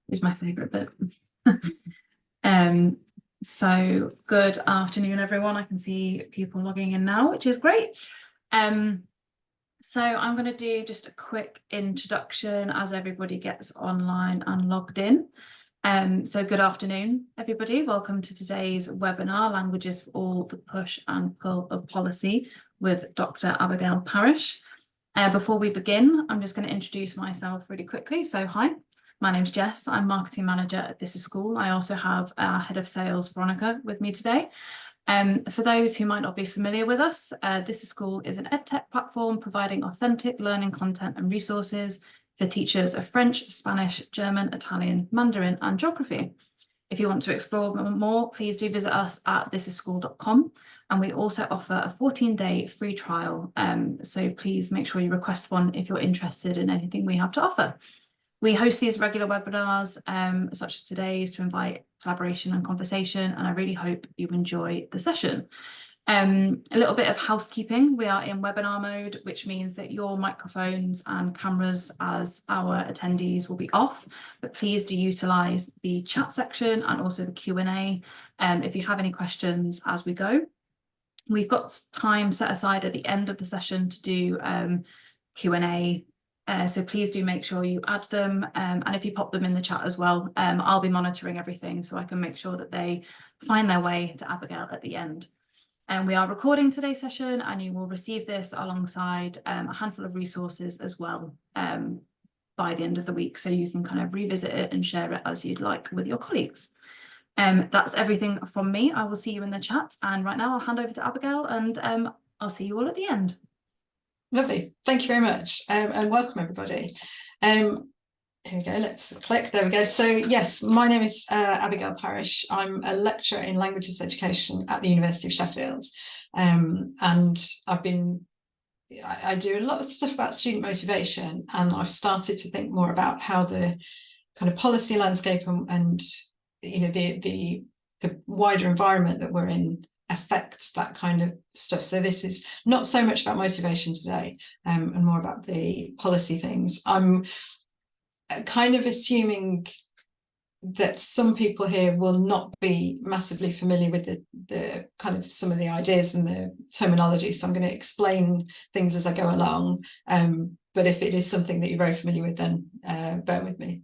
is my favourite bit. So good afternoon, everyone. I can see people logging in now, which is great. So I'm going to do just a quick introduction as everybody gets online and logged in. So good afternoon, everybody. Welcome to today's webinar, Languages for All, the Push and Pull of Policy with Dr. Abigail Parrish. Before we begin, I'm just going to introduce myself really quickly. So hi, my name's Jess. I'm Marketing Manager at This Is School. I also have our Head of Sales, Veronica, with me today. For those who might not be familiar with us, This Is School is an EdTech platform providing authentic learning content and resources for teachers of French, Spanish, German, Italian, Mandarin and geography. If you want to explore more, please do visit us at thisisschool.com. And we also offer a 14-day free trial. So please make sure you request one if you're interested in anything we have to offer. We host these regular webinars, such as today's, to invite collaboration and conversation, and I really hope you enjoy the session. A little bit of housekeeping. We are in webinar mode, which means that your microphones and cameras as our attendees will be off, but please do utilise the chat section and also the Q&A if you have any questions as we go. We've got time set aside at the end of the session to do Q&A. So please do make sure you add them, and if you pop them in the chat as well, I'll be monitoring everything so I can make sure that they find their way to Abigail at the end. And we are recording today's session, and you will receive this alongside a handful of resources as well by the end of the week, so you can kind of revisit it and share it as you'd like with your colleagues. That's everything from me. I will see you in the chat, and right now I'll hand over to Abigail, and I'll see you all at the end. Lovely, thank you very much, and welcome everybody. Here we go, let's click, there we go. So yes, my name is Abigail Parrish. I'm a lecturer in languages education at the University of Sheffield, and I do a lot of stuff about student motivation, and I've started to think more about how the kind of policy landscape and you know the wider environment that we're in affects that kind of stuff. So this is not so much about motivation today, and more about the policy things. I'm kind of assuming that some people here will not be massively familiar with the kind of some of the ideas and the terminology, so I'm going to explain things as I go along, but if it is something that you're very familiar with, then bear with me.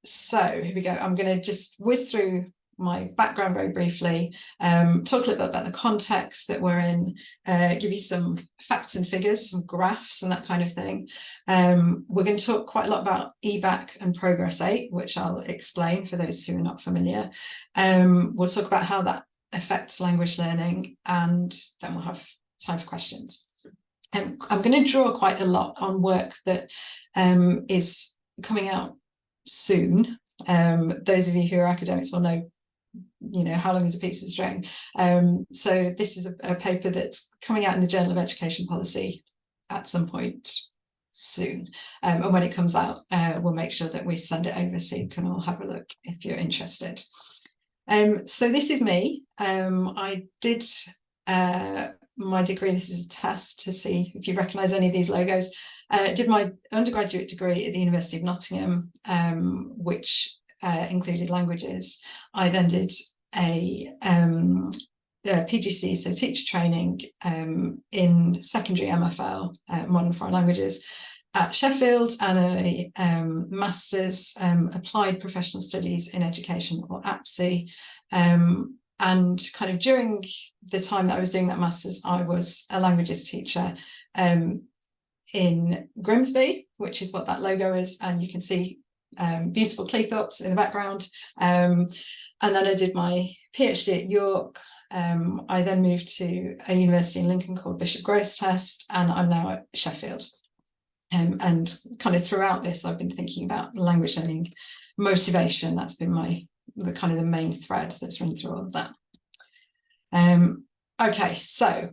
So here we go. I'm going to just whiz through my background very briefly, talk a little bit about the context that we're in, give you some facts and figures, some graphs and that kind of thing. We're going to talk quite a lot about EBacc and Progress 8, which I'll explain for those who are not familiar. We'll talk about how that affects language learning, and then we'll have time for questions. I'm going to draw quite a lot on work that is coming out soon. Those of you who are academics will know, you know, how long is a piece of string. So this is a paper that's coming out in the Journal of Education Policy at some point soon, and when it comes out, we'll make sure that we send it over so you can all have a look if you're interested. So this is me. I did my degree. This is a test to see if you recognise any of these logos. Did my undergraduate degree at the University of Nottingham, which included languages. I then did a PGC, so teacher training, in secondary MFL, modern foreign languages, at Sheffield, and a master's, applied professional studies in education, or APSE. And kind of during the time that I was doing that master's, I was a languages teacher in Grimsby, which is what that logo is, and you can see beautiful Cleethorpes in the background. And then I did my PhD at York. I then moved to a university in Lincoln called Bishop Grosseteste, and I'm now at Sheffield. And kind of throughout this, I've been thinking about language learning motivation. That's been the kind of the main thread that's run through all of that. Okay, so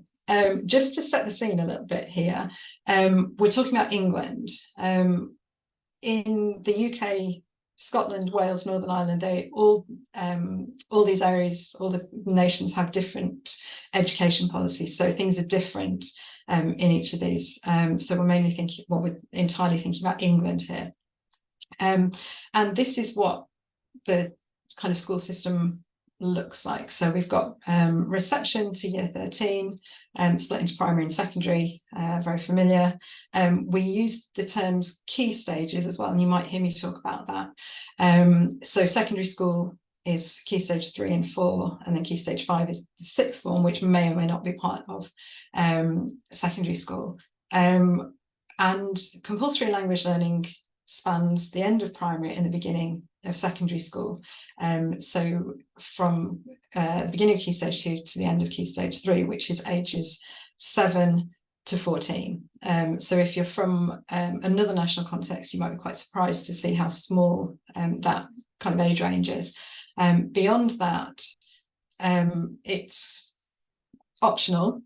just to set the scene a little bit here, we're talking about England. In the UK, Scotland, Wales, Northern Ireland, they all these areas, all the nations have different education policies, so things are different in each of these. So we're mainly thinking, well, we're entirely thinking about England here. And this is what the kind of school system looks like. So we've got reception to year 13, split into primary and secondary, very familiar. We use the terms key stages as well, and you might hear me talk about that. So secondary school is key stage 3 and 4, and then key stage 5 is the sixth form, which may or may not be part of secondary school. And compulsory language learning spans the end of primary and the beginning of secondary school. So from the beginning of key stage 2 to the end of key stage 3, which is ages 7 to 14. So if you're from another national context, you might be quite surprised to see how small that kind of age range is. Beyond that, it's optional.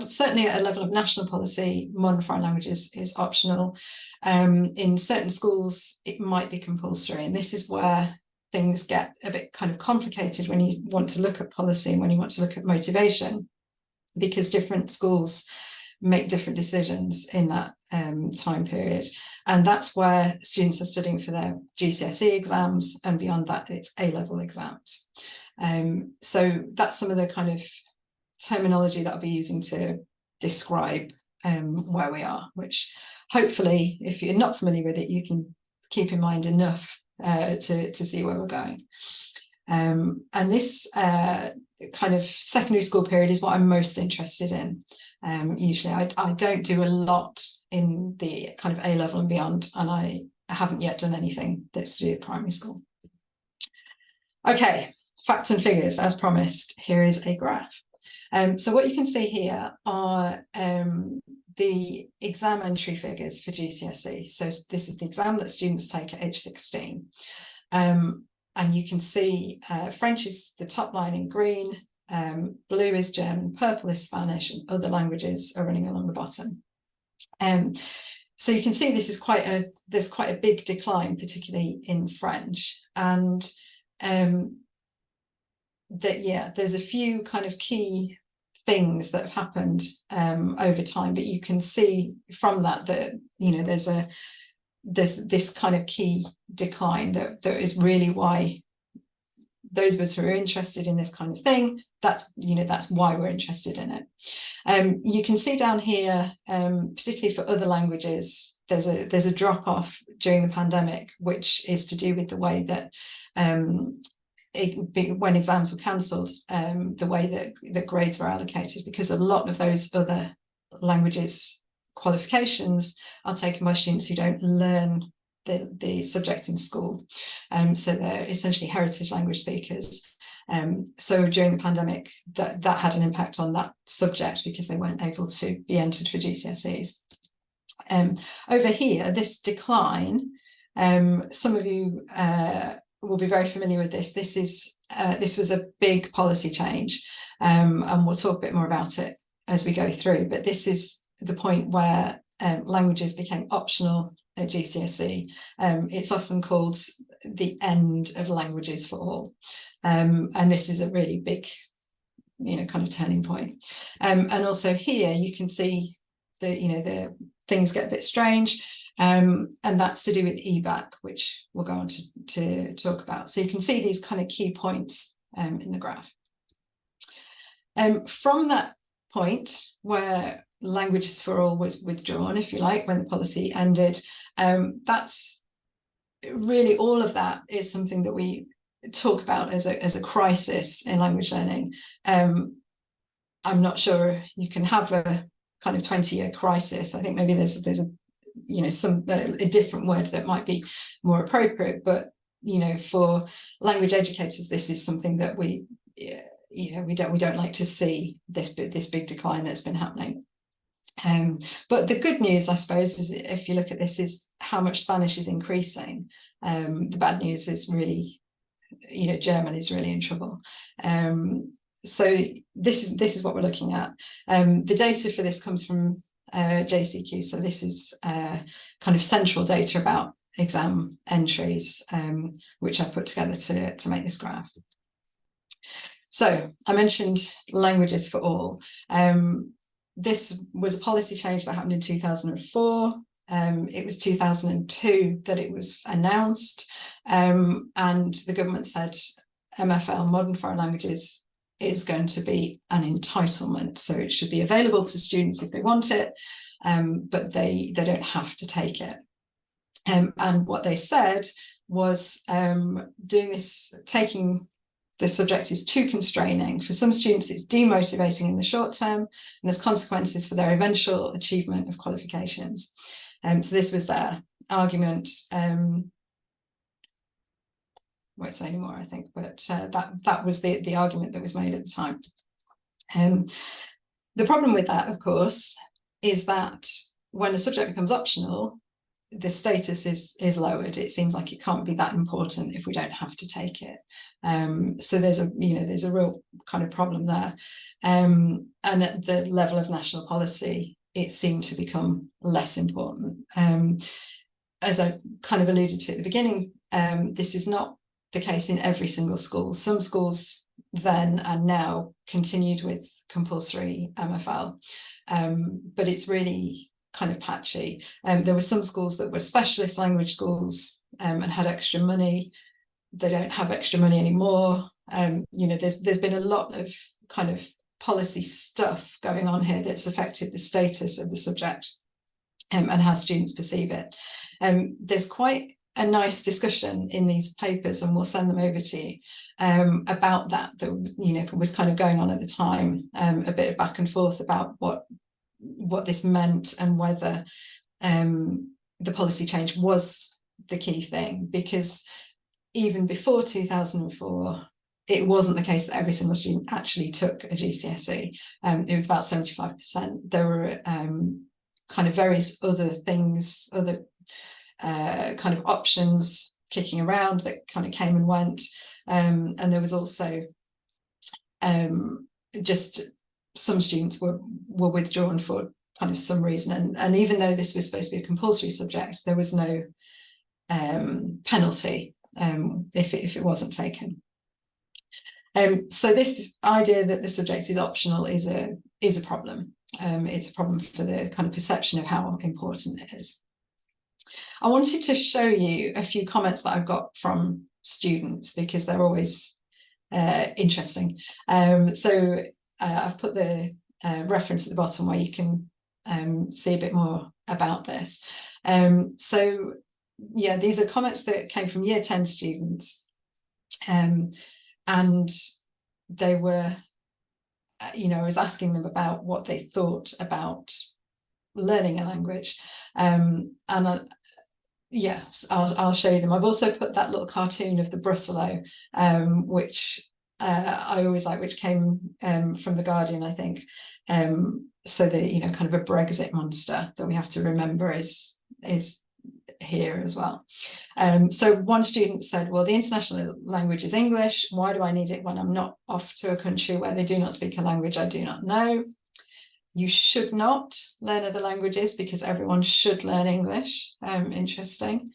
Certainly at a level of national policy, modern foreign languages is optional. In certain schools, it might be compulsory, and this is where things get a bit kind of complicated when you want to look at policy and when you want to look at motivation, because different schools make different decisions in that time period. And that's where students are studying for their GCSE exams, and beyond that, it's A-level exams. So that's some of the kind of terminology that I'll be using to describe where we are, which hopefully, if you're not familiar with it, you can keep in mind enough to see where we're going. And this kind of secondary school period is what I'm most interested in. Usually I don't do a lot in the kind of A-level and beyond, and I haven't yet done anything that's to do with primary school. Okay, facts and figures, as promised. Here is a graph. So what you can see here are the exam entry figures for GCSE. So this is the exam that students take at age 16. And you can see French is the top line in green, blue is German, purple is Spanish, and other languages are running along the bottom. So you can see this is there's quite a big decline, particularly in French. And there's a few kind of key things that have happened over time, but you can see from that there's this kind of key decline that is really why those of us who are interested in this kind of thing, that's why we're interested in it. You can see down here, particularly for other languages, there's a drop off during the pandemic, which is to do with the way that when exams were cancelled, the way that grades were allocated, because a lot of those other languages qualifications are taken by students who don't learn the subject in school. So they're essentially heritage language speakers. So during the pandemic, that had an impact on that subject because they weren't able to be entered for GCSEs. Over here, this decline, some of you will be very familiar with this. This was a big policy change, and we'll talk a bit more about it as we go through. But this is the point where languages became optional at GCSE. It's often called the end of languages for all, and this is a really big, kind of turning point. And also here you can see the things get a bit strange. And that's to do with EBacc, which we'll go on to talk about. So you can see these kind of key points in the graph. From that point where languages for all was withdrawn, if you like, when the policy ended, that's really, all of that is something that we talk about as a crisis in language learning. I'm not sure you can have a kind of 20-year crisis. I think maybe there's a different word that might be more appropriate, but for language educators, this is something that we don't like to see, this big decline that's been happening. But the good news, I suppose, is if you look at this, is how much Spanish is increasing. The bad news is really, German is really in trouble. So this is what we're looking at. The data for this comes from JCQ. So this is kind of central data about exam entries, which I put together to make this graph. So I mentioned languages for all. This was a policy change that happened in 2004. it was 2002 that it was announced, and the government said MFL, Modern Foreign Languages, is going to be an entitlement, so it should be available to students if they want it, but they don't have to take it. And what they said was taking the subject is too constraining. For some students, it's demotivating in the short term, and there's consequences for their eventual achievement of qualifications. So this was their argument. Won't say anymore, I think, but that was the argument that was made at the time. The problem with that, of course, is that when a subject becomes optional, the status is lowered. It seems like it can't be that important if we don't have to take it. So there's a real kind of problem there. And at the level of national policy, it seemed to become less important. As I kind of alluded to at the beginning, this is not the case in every single school. Some schools then and now continued with compulsory MFL, but it's really kind of patchy. There were some schools that were specialist language schools and had extra money. They don't have extra money anymore. There's been a lot of kind of policy stuff going on here that's affected the status of the subject and how students perceive it. There's quite a nice discussion in these papers, and we'll send them over to you, about that was kind of going on at the time, a bit of back and forth about what this meant and whether the policy change was the key thing, because even before 2004, it wasn't the case that every single student actually took a GCSE. It was about 75%. There were kind of various other things, other kind of options kicking around that kind of came and went. And there was also just some students were withdrawn for kind of some reason. And even though this was supposed to be a compulsory subject, there was no penalty if it wasn't taken. So this idea that the subject is optional is a problem. It's a problem for the kind of perception of how important it is. I wanted to show you a few comments that I've got from students, because they're always interesting. So I've put the reference at the bottom where you can see a bit more about this. So yeah, these are comments that came from year 10 students, and they were, I was asking them about what they thought about learning a language, and yes, I'll show you them. I've also put that little cartoon of the Brusselo, which I always like, which came from The Guardian, I think. So the kind of a Brexit monster that we have to remember is here as well. So one student said, well, the international language is English. Why do I need it when I'm not off to a country where they do not speak a language I do not know? You should not learn other languages because everyone should learn English. Interesting.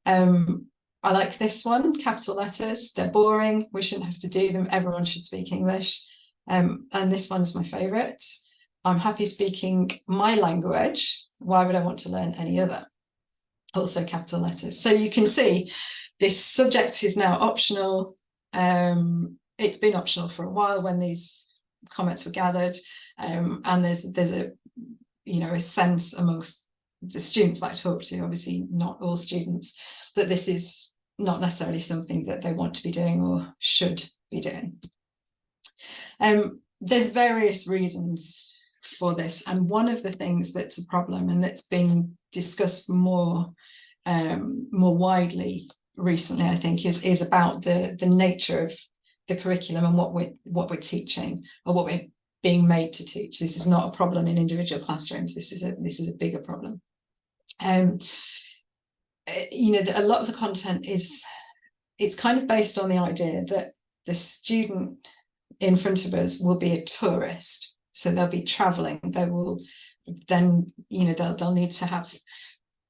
I like this one, capital letters. They're boring. We shouldn't have to do them. Everyone should speak English. And this one's my favourite. I'm happy speaking my language. Why would I want to learn any other? Also capital letters. So you can see this subject is now optional. It's been optional for a while when these comments were gathered. And there's a a sense amongst the students that I talk to, obviously not all students, that this is not necessarily something that they want to be doing or should be doing. There's various reasons for this, and one of the things that's a problem and that's been discussed more widely recently, I think, is about the nature of the curriculum and what we're teaching, or what we're being made to teach. This is not a problem in individual classrooms. This is a bigger problem. A lot of the content it's kind of based on the idea that the student in front of us will be a tourist, so they'll be traveling. They will then they'll need to have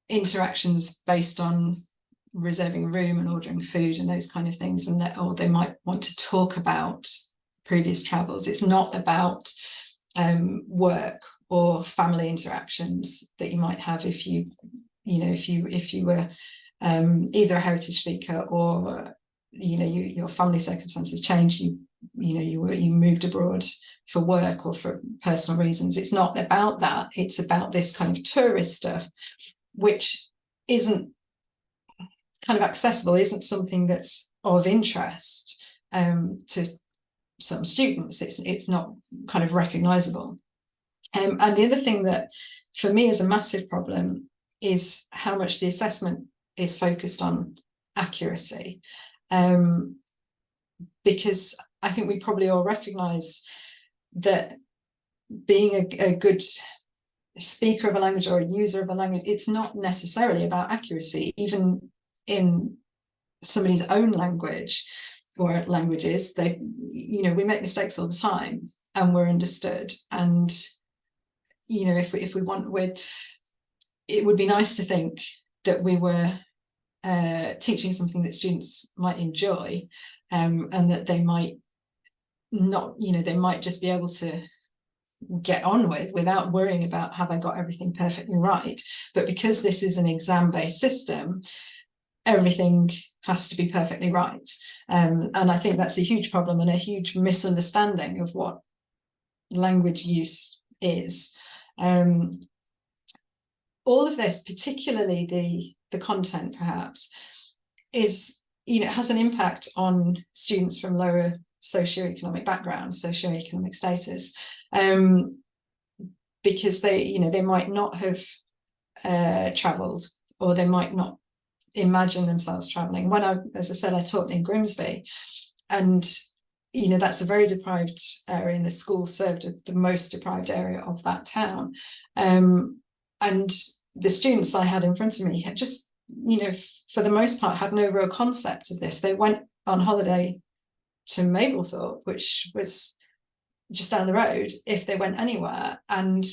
interactions based on reserving a room and ordering food and those kind of things, and or they might want to talk about previous travels. It's not about work or family interactions that you might have if you you know, if you were either a heritage speaker or, you know, your family circumstances changed, you moved abroad for work or for personal reasons. It's not about that. It's about this kind of tourist stuff, which isn't kind of accessible, isn't something that's of interest to some students. It's not kind of recognizable. And the other thing that for me is a massive problem is how much the assessment is focused on accuracy, because I think we probably all recognize that being a good speaker of a language or a user of a language, it's not necessarily about accuracy. Even in somebody's own language or languages, we make mistakes all the time and we're understood. And if we want, it would be nice to think that we were teaching something that students might enjoy, and that they might not, they might just be able to get on without worrying about, have I got everything perfectly right? But because this is an exam-based system, everything has to be perfectly right. And I think that's a huge problem and a huge misunderstanding of what language use is. All of this, particularly the content perhaps, is, has an impact on students from lower socioeconomic backgrounds, socioeconomic status, because they might not have travelled, or they might not imagine themselves travelling. As I said, I taught in Grimsby, and that's a very deprived area, and the school served the most deprived area of that town. And the students I had in front of me had just, for the most part, had no real concept of this. They went on holiday to Mablethorpe, which was just down the road, if they went anywhere, and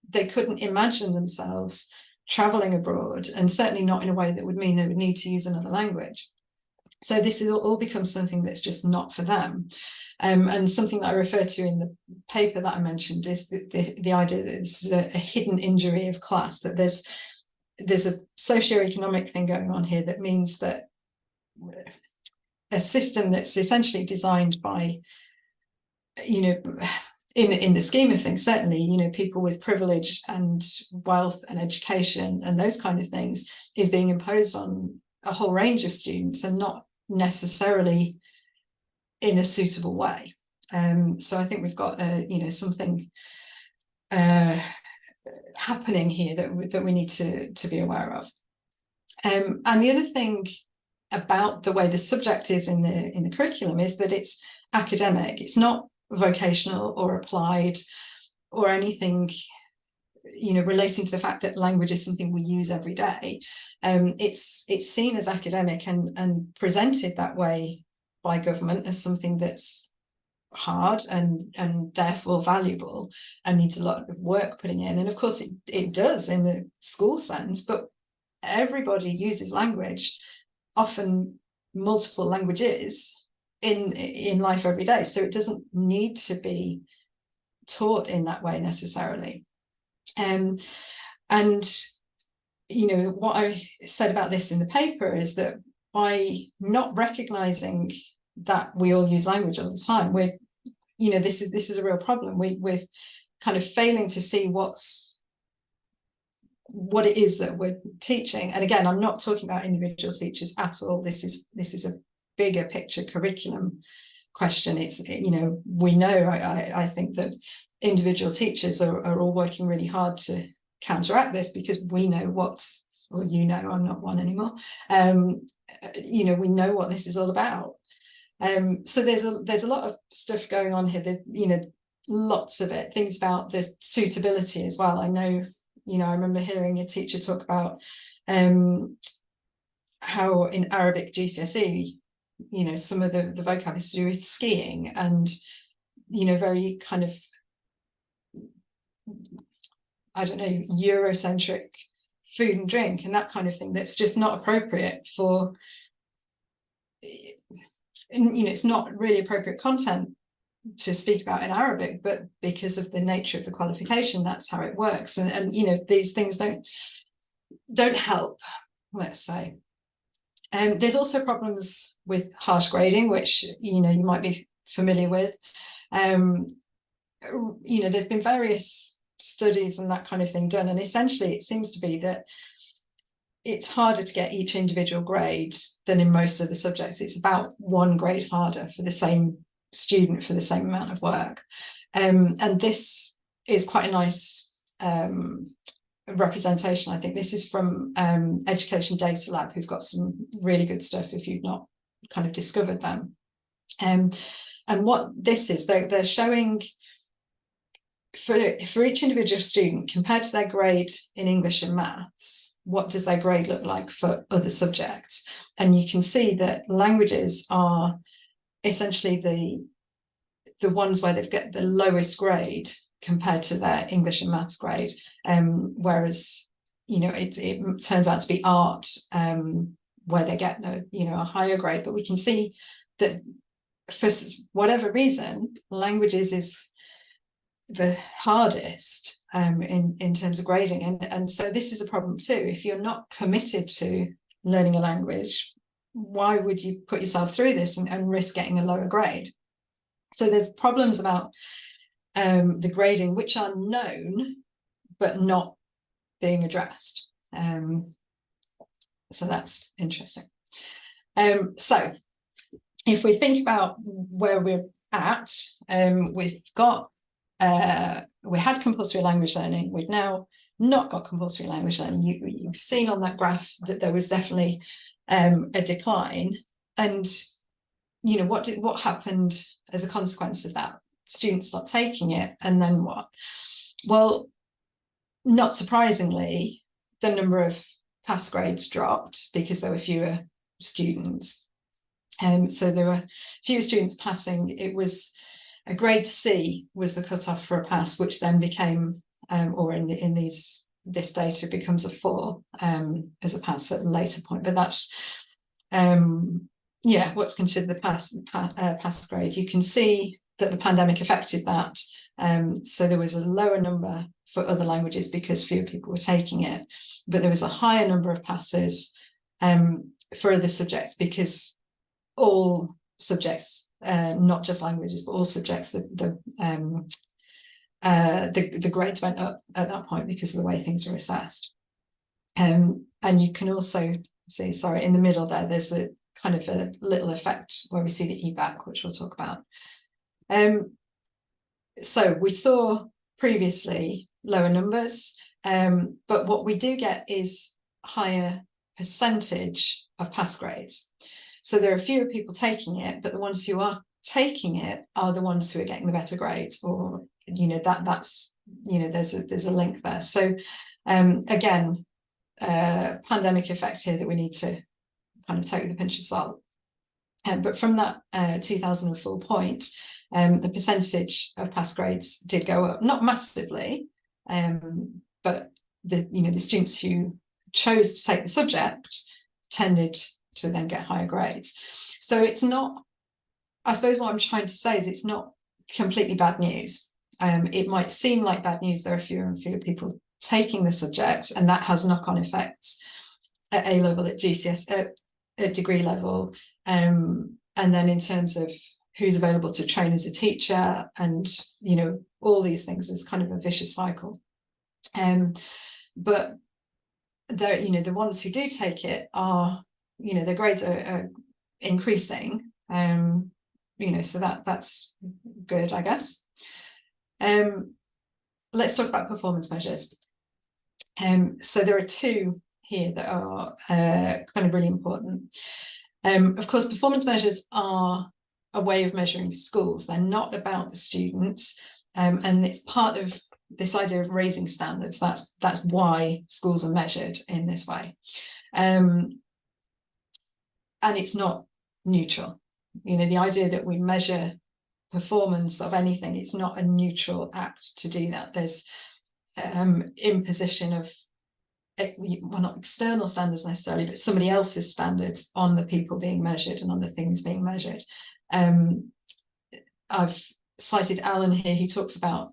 they couldn't imagine themselves travelling abroad, and certainly not in a way that would mean they would need to use another language. So this is all becomes something that's just not for them. And something that I refer to in the paper that I mentioned is the idea that it's a hidden injury of class, that there's a socioeconomic thing going on here that means that a system that's essentially designed by, in the scheme of things, certainly, people with privilege and wealth and education and those kind of things, is being imposed on a whole range of students, and not necessarily in a suitable way. So I think we've got something happening here that we need to be aware of. And the other thing about the way the subject is in the curriculum is that it's academic. It's not vocational or applied or anything relating to the fact that language is something we use every day. It's seen as academic and presented that way by government as something that's hard and therefore valuable and needs a lot of work putting in. And of course it does in the school sense, but everybody uses language, often multiple languages, in life every day. So it doesn't need to be taught in that way necessarily. And what I said about this in the paper is that by not recognizing that we all use language all the time, this is a real problem. We're kind of failing to see what it is that we're teaching. And again, I'm not talking about individual teachers at all. This is a bigger picture curriculum question. It's, we know, I think that individual teachers are all working really hard to counteract this, because we know I'm not one anymore. We know what this is all about. So there's a lot of stuff going on here that, lots of it, things about the suitability as well. I know, I remember hearing a teacher talk about how in Arabic GCSE, some of the vocab is to do with skiing and, very kind of, I don't know, Eurocentric food and drink and that kind of thing, that's just not appropriate for, it's not really appropriate content to speak about in Arabic, but because of the nature of the qualification, that's how it works. And these things don't, don't help, let's say. There's also problems with harsh grading, which you might be familiar with. There's been various studies and that kind of thing done, and essentially it seems to be that it's harder to get each individual grade than in most of the subjects. It's about 1 grade harder for the same student for the same amount of work. And this is quite a nice representation. I think this is from Education Data Lab, who've got some really good stuff if you've not kind of discovered them. And what this is, they're showing for each individual student compared to their grade in English and maths, what does their grade look like for other subjects? And you can see that languages are essentially the ones where they've got the lowest grade compared to their English and maths grade, whereas it turns out to be art where they get a higher grade. But we can see that for whatever reason, languages is the hardest in terms of grading, and so this is a problem too. If you're not committed to learning a language, why would you put yourself through this and risk getting a lower grade? So there's problems about the grading which are known but not being addressed. So that's interesting. So if we think about where we're at, we've got we had compulsory language learning. We've now not got compulsory language learning. You've seen on that graph that there was definitely a decline. And what happened as a consequence of that? Students stopped taking it, and then what? Well, not surprisingly, the number of pass grades dropped because there were fewer students. So there were fewer students passing. It was a grade C was the cutoff for a pass, which then became, or in this data, it becomes a 4 as a pass at a later point. But that's what's considered the pass grade. You can see that the pandemic affected that. So there was a lower number for other languages because fewer people were taking it, but there was a higher number of passes for other subjects because all subjects, not just languages, but all subjects, the grades went up at that point because of the way things were assessed. And you can also see, sorry, in the middle there's a kind of a little effect where we see the EBacc, which we'll talk about. So we saw previously lower numbers, but what we do get is higher percentage of pass grades. So there are fewer people taking it, but the ones who are taking it are the ones who are getting the better grades, or that's there's a link there. So again, pandemic effect here that we need to kind of take with a pinch of salt. But from that 2004 point, the percentage of pass grades did go up, not massively, but the students who chose to take the subject tended to then get higher grades. So it's not, I suppose what I'm trying to say is it's not completely bad news. It might seem like bad news. There are fewer and fewer people taking the subject, and that has knock-on effects at A level, at GCS, at degree level, and then in terms of who's available to train as a teacher, and all these things is kind of a vicious cycle. But the ones who do take it are, their grades are increasing, so that's good, I guess. Let's talk about performance measures. So there are 2 here that are kind of really important. Of course, performance measures are a way of measuring schools. They're not about the students, and it's part of this idea of raising standards. That's why schools are measured in this way, and it's not neutral. The idea that we measure performance of anything, it's not a neutral act to do that. There's imposition of, well, not external standards necessarily, but somebody else's standards on the people being measured and on the things being measured. I've cited Alan here. He talks about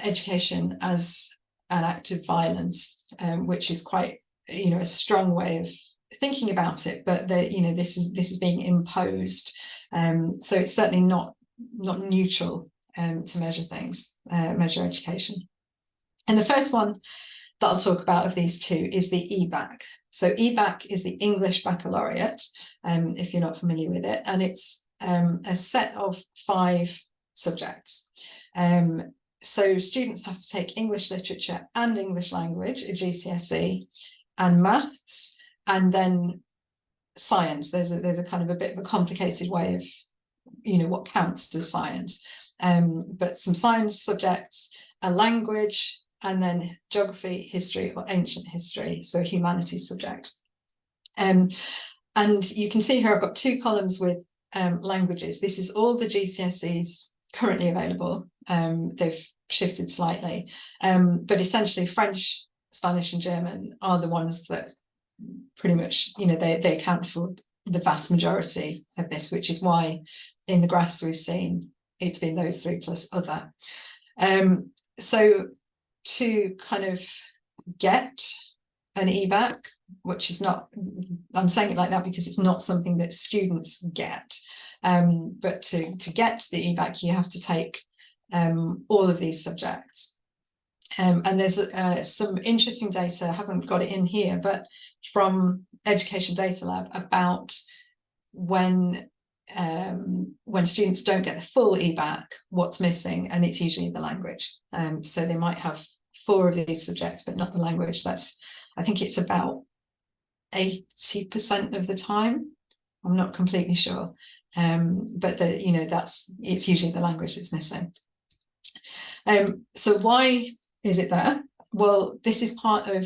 education as an act of violence, which is quite, a strong way of thinking about it, but this is being imposed. So it's certainly not neutral to measure things, measure education. And the first one that I'll talk about of these two is the EBacc. So EBacc is the English Baccalaureate, if you're not familiar with it, and it's a set of 5 subjects. So students have to take English literature and English language at GCSE, and maths, and then science. There's a kind of a bit of a complicated way of, what counts as science, but some science subjects, a language, and then geography, history, or ancient history, so a humanities subject. And you can see here I've got 2 columns with languages. This is all the GCSEs currently available. They've shifted slightly, but essentially French, Spanish, and German are the ones that pretty much, they account for the vast majority of this, which is why in the graphs we've seen it's been those 3 plus other. So to kind of get an EBacc, which is not, I'm saying it like that because it's not something that students get, but to get the EBacc you have to take all of these subjects. And there's some interesting data, I haven't got it in here, but from Education Data Lab about when students don't get the full EBacc, what's missing, and it's usually the language. So they might have 4 of these subjects, but not the language. I think it's about 80% of the time. I'm not completely sure, but it's usually the language that's missing. So why is it there? Well, this is part of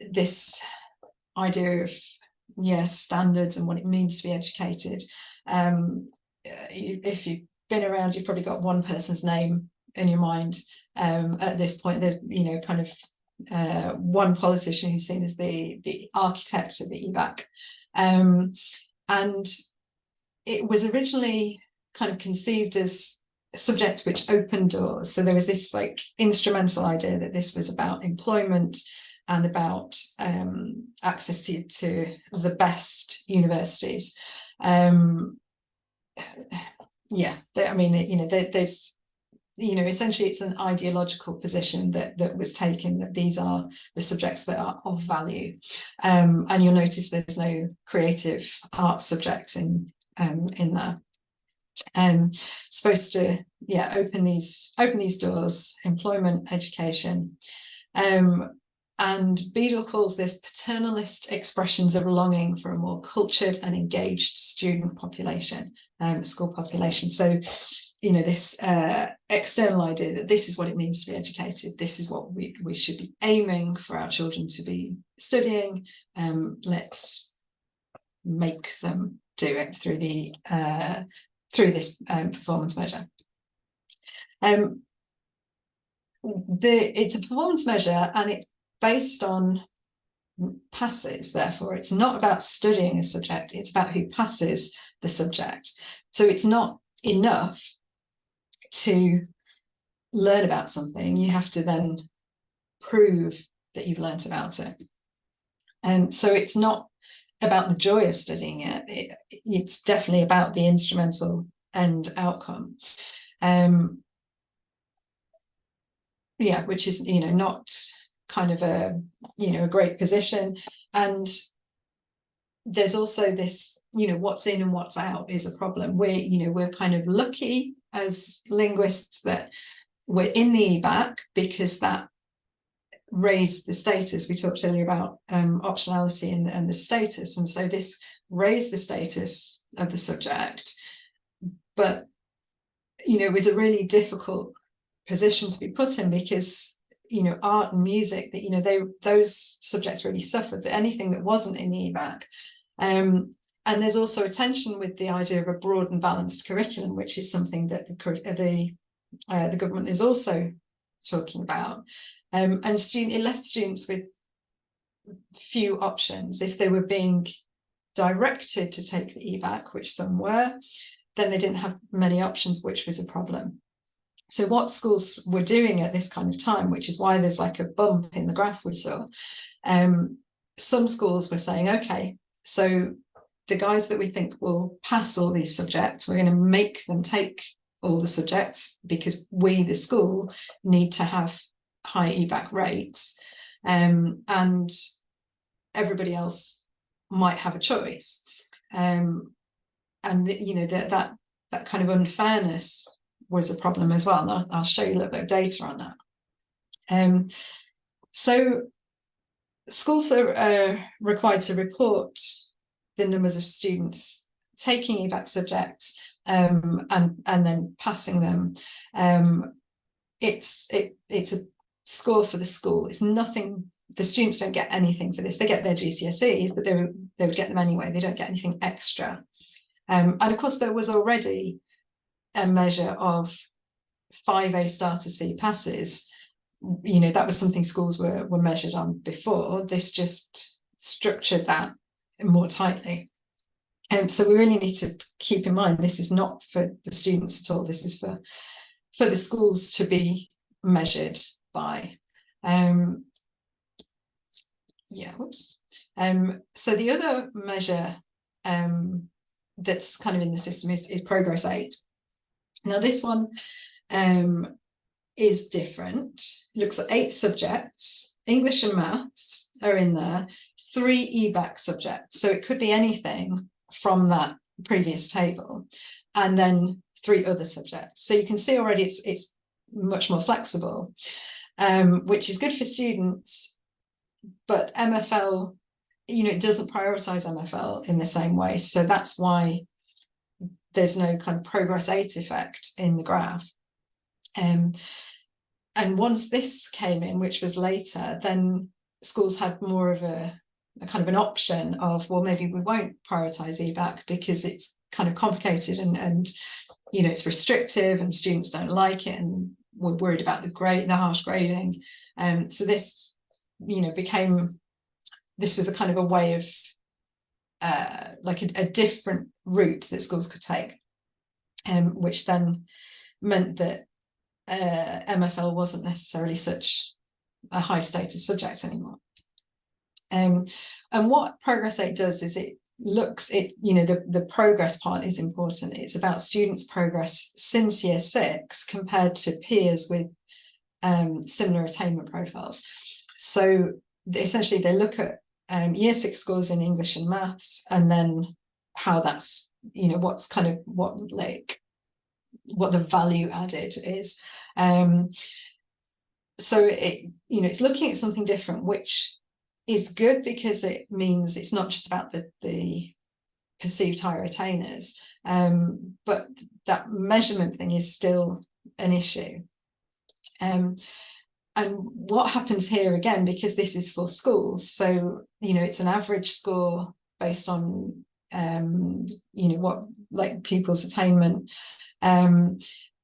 this idea of standards and what it means to be educated. If you've been around, you've probably got one person's name in your mind. At this point, there's kind of one politician who's seen as the architect of the EBacc, and it was originally kind of conceived as a subject which opened doors. So there was this like instrumental idea that this was about employment and about access to the best universities. There's essentially it's an ideological position that was taken, that these are the subjects that are of value, and you'll notice there's no creative arts subject in there. Supposed to open these doors, employment, education, and Beadle calls this paternalist expressions of longing for a more cultured and engaged student population, school population. So this external idea that this is what it means to be educated, this is what we should be aiming for our children to be studying, let's make them do it through this performance measure. It's a performance measure and it's based on passes, therefore it's not about studying a subject, it's about who passes the subject. So it's not enough to learn about something, you have to then prove that you've learnt about it. And so it's not about the joy of studying it, it's definitely about the instrumental end outcome, which is not kind of a great position. And there's also this what's in and what's out is a problem. We're kind of lucky as linguists that we're in the EBacc because that raised the status. We talked earlier about optionality and the status, and so this raised the status of the subject, but it was a really difficult position to be put in because art and music, that those subjects really suffered, anything that wasn't in the EBacc. And there's also a tension with the idea of a broad and balanced curriculum, which is something that the government is also talking about. And it left students with few options. If they were being directed to take the EBacc, which some were, then they didn't have many options, which was a problem. So what schools were doing at this kind of time, which is why there's like a bump in the graph we saw, some schools were saying, okay, so the guys that we think will pass all these subjects, we're going to make them take all the subjects because we, the school, need to have high EBacc rates, and everybody else might have a choice. And you know, that kind of unfairness was a problem as well. And I'll show you a little bit of data on that. So schools are required to report the numbers of students taking EBacc subjects and then passing them. It's a score for the school. It's nothing. The students don't get anything for this. They get their GCSEs, but they would get them anyway. They don't get anything extra. And of course, there was already a measure of 5 A star to C passes. You know, that was something schools were measured on before. This just structured that more tightly. And so we really need to keep in mind, this is not for the students at all. This is for the schools to be measured by. So the other measure that's kind of in the system is progress aid. Now this one is different. It looks at 8 subjects. English and maths are in there, 3 EBacc subjects. So it could be anything from that previous table, and then 3 other subjects. So you can see already it's much more flexible, which is good for students, but MFL, you know, it doesn't prioritize MFL in the same way. So that's why there's no kind of progress 8 effect in the graph. And once this came in, which was later, then schools had more of a kind of an option of, well, maybe we won't prioritize EBacc because it's kind of complicated and you know, it's restrictive and students don't like it, and we're worried about the harsh grading. So this, you know, this was a kind of a way of like a different route that schools could take, which then meant that MFL wasn't necessarily such a high status subject anymore. And what progress aid does is it looks, you know, the progress part is important. It's about students' progress since year 6 compared to peers with similar attainment profiles. So essentially they look at year 6 scores in English and maths, and then how that's, you know, what's kind of what the value added is. So it, you know, it's looking at something different, which is good because it means it's not just about the perceived higher attainers, but that measurement thing is still an issue. And what happens here again, because this is for schools, so you know, it's an average score based on you know, what, like pupils' attainment, and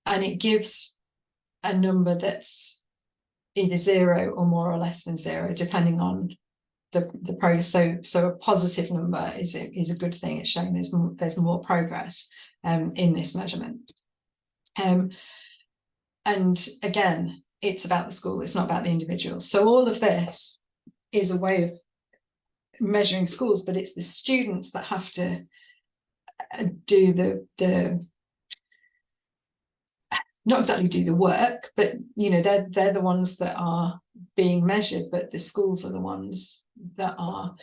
it gives a number that's either 0 or more or less than 0, depending on the progress. So a positive number is a good thing. It's showing there's more progress in this measurement. And again, it's about the school, it's not about the individual. So all of this is a way of measuring schools, but it's the students that have to do the not exactly do the work, but you know, they're the ones that are being measured, but the schools are the ones that are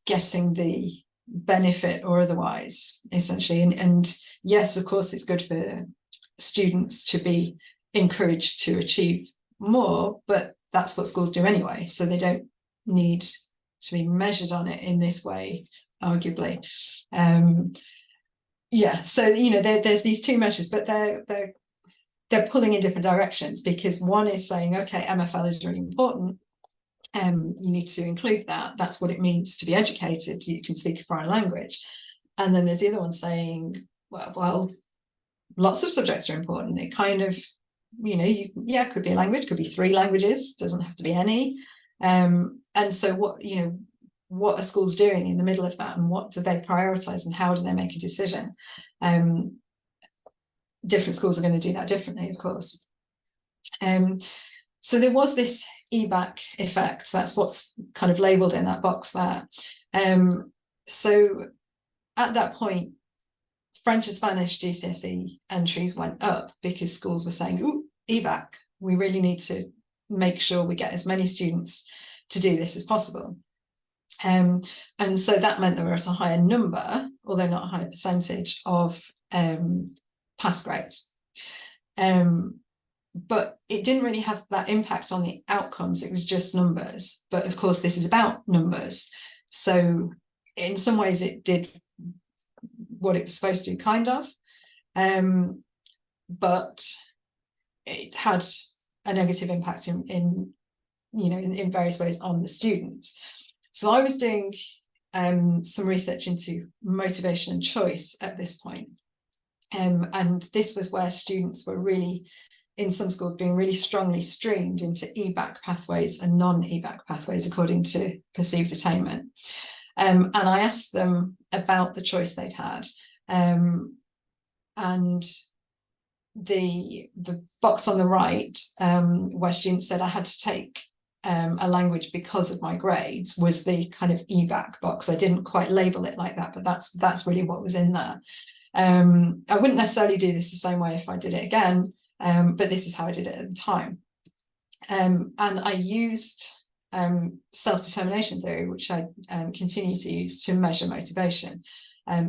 getting the benefit or otherwise, essentially. And yes, of course, it's good for students to be encouraged to achieve more, but that's what schools do anyway, so they don't need to be measured on it in this way, arguably. Yeah, so you know, there's these 2 measures, but they're pulling in different directions, because one is saying, okay, MFL is really important, you need to include that, that's what it means to be educated, you can speak a foreign language. And then there's the other one saying, well, lots of subjects are important. It kind of, you know, it could be a language, could be 3 languages, doesn't have to be any. And so what, you know, what are schools doing in the middle of that, and what do they prioritize, and how do they make a decision? different schools are going to do that differently, of course. So there was this EBacc effect. That's what's kind of labelled in that box there. So at that point, French and Spanish GCSE entries went up because schools were saying, ooh, EBacc, we really need to make sure we get as many students to do this as possible. And so that meant there was a higher number, although not a higher percentage, of pass grades. But it didn't really have that impact on the outcomes. It was just numbers. But of course, this is about numbers. So in some ways, it did what it was supposed to, kind of. But it had a negative impact in various ways on the students. So I was doing some research into motivation and choice at this point. And this was where students were really, in some schools, being really strongly streamed into EBacc pathways and non-EBacc pathways according to perceived attainment. And I asked them about the choice they'd had. And the box on the right, where students said I had to take a language because of my grades, was the kind of EBacc box. I didn't quite label it like that, but that's really what was in there. I wouldn't necessarily do this the same way if I did it again, but this is how I did it at the time. And I used self-determination theory, which I continue to use to measure motivation.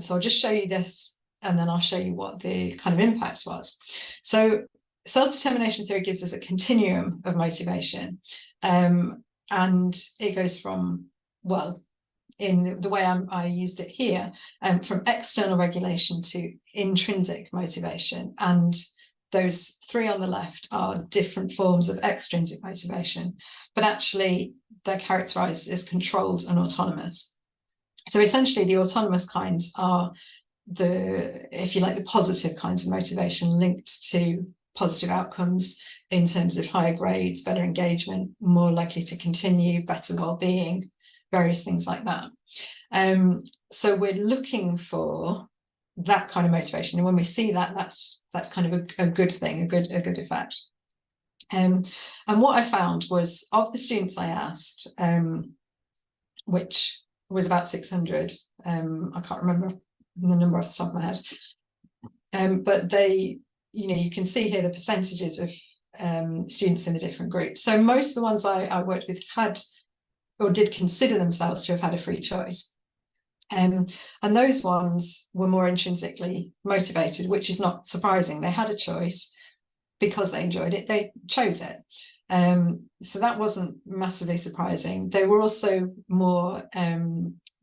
So I'll just show you this, and then I'll show you what the kind of impact was. So self-determination theory gives us a continuum of motivation, and it goes from, well, in the way I used it here, from external regulation to intrinsic motivation. And those three on the left are different forms of extrinsic motivation, but actually they're characterized as controlled and autonomous. So essentially the autonomous kinds are if you like, the positive kinds of motivation linked to positive outcomes in terms of higher grades, better engagement, more likely to continue, better well-being, various things like that. So we're looking for that kind of motivation, and when we see that, that's kind of a good thing, a good effect. And what I found was, of the students I asked, which was about 600, I can't remember the number off the top of my head, but they, you can see here the percentages of students in the different groups. So most of the ones I worked with had or did consider themselves to have had a free choice. And those ones were more intrinsically motivated, which is not surprising. They had a choice because they enjoyed it, they chose it. So that wasn't massively surprising. They were also more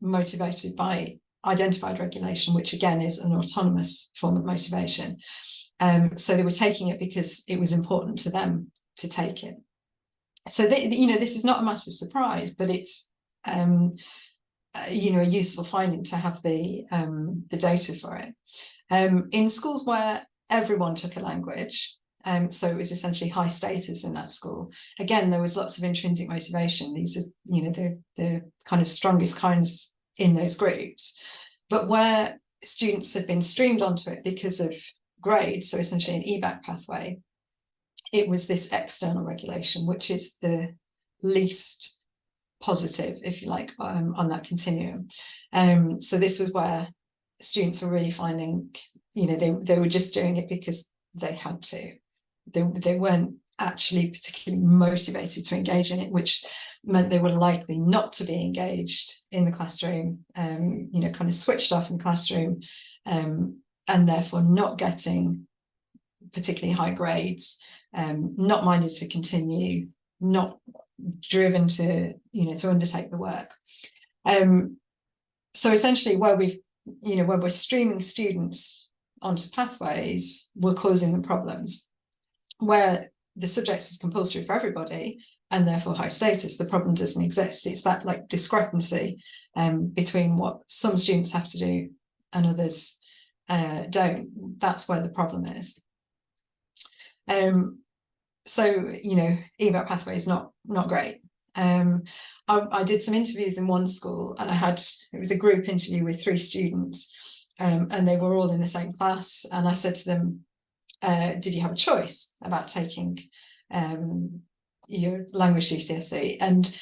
motivated by identified regulation, which again is an autonomous form of motivation. So they were taking it because it was important to them to take it. So this is not a massive surprise, but it's a useful finding to have the data for it. In schools where everyone took a language, so it was essentially high status in that school, again there was lots of intrinsic motivation. These are the kind of strongest kinds in those groups. But where students had been streamed onto it because of grades, so essentially an EBacc pathway, it was this external regulation, which is the least positive, if you like, on that continuum. So this was where students were really finding, they were just doing it because they had to. They weren't actually particularly motivated to engage in it, which meant they were likely not to be engaged in the classroom, kind of switched off in the classroom, and therefore not getting particularly high grades, not minded to continue, not driven to undertake the work. So essentially where we're streaming students onto pathways, we're causing them problems. Where the subject is compulsory for everybody and therefore high status, the problem doesn't exist. It's that like discrepancy between what some students have to do and others don't. That's where the problem is. So EBacc pathway is not great. I did some interviews in one school, and it was a group interview with 3 students, and they were all in the same class, and I said to them, did you have a choice about taking your language GCSE? And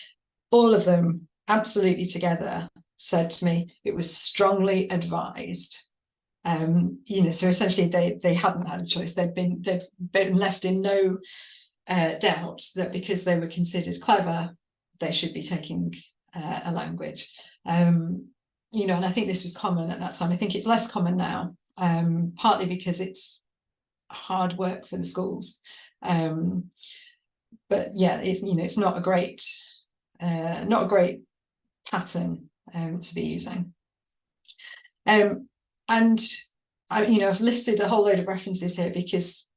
all of them absolutely together said to me it was strongly advised. So essentially they hadn't had a choice. They'd been left in no doubt that because they were considered clever, they should be taking a language. And I think this was common at that time. I think it's less common now, partly because it's hard work for the schools. But yeah, it's not a great pattern to be using. And I've listed a whole load of references here because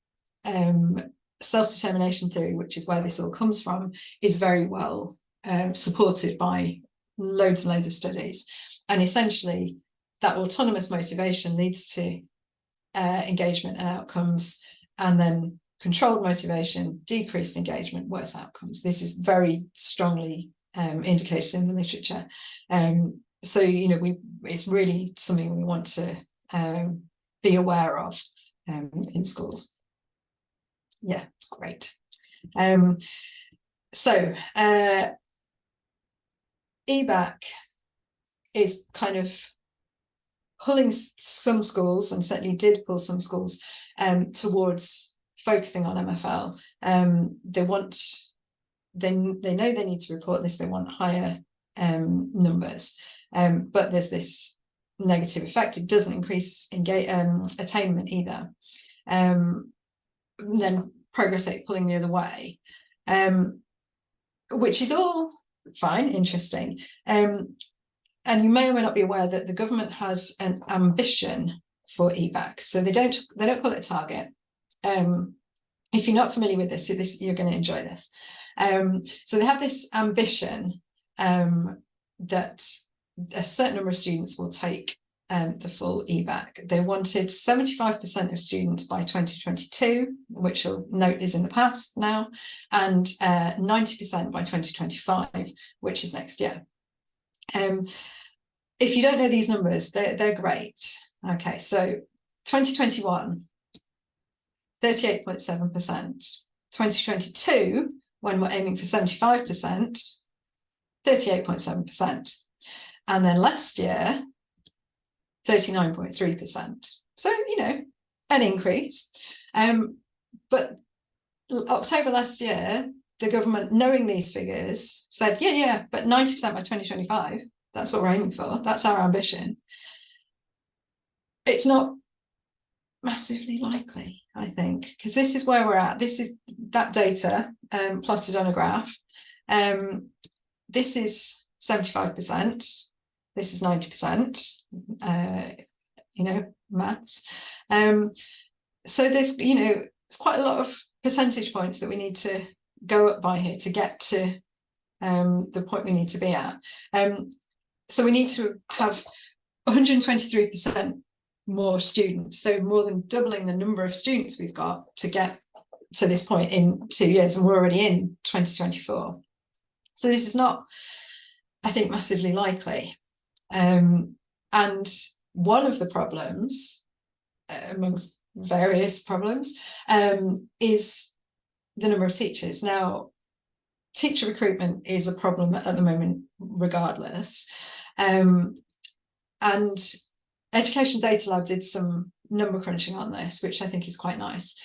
self-determination theory, which is where this all comes from, is very well supported by loads and loads of studies. And essentially, that autonomous motivation leads to engagement and outcomes, and then controlled motivation, decreased engagement, worse outcomes. This is very strongly indicated in the literature. So it's really something we want to be aware of in schools. Yeah, it's great. So EBacc is kind of pulling some schools, and certainly did pull some schools towards focusing on MFL. They know they need to report this. They want higher numbers, but there's this negative effect. It doesn't increase attainment either. Then Progress 8 pulling the other way, which is all fine, interesting. And you may or may not be aware that the government has an ambition for EBacc. So they don't call it a target. If you're not familiar with this, you're going to enjoy this. So they have this ambition that a certain number of students will take the full EBacc. They wanted 75% of students by 2022, which you'll note is in the past now, and 90% by 2025, which is next year. If you don't know these numbers, they're great. Okay, so 2021, 38.7%. 2022, when we're aiming for 75%, 38.7%. And then last year, 39.3%. So, an increase. But October last year, the government, knowing these figures, said, yeah, but 90% by 2025, that's what we're aiming for. That's our ambition. It's not massively likely, I think, because this is where we're at. This is that data plotted on a graph. This is 75%. This is 90%, maths. So there's, it's quite a lot of percentage points that we need to go up by here to get to the point we need to be at. So we need to have 123% more students, so more than doubling the number of students we've got to get to this point in 2 years, and we're already in 2024. So this is not, I think, massively likely. And one of the problems, amongst various problems, is the number of teachers. Now, teacher recruitment is a problem at the moment, regardless. And Education Data Lab did some number crunching on this, which I think is quite nice.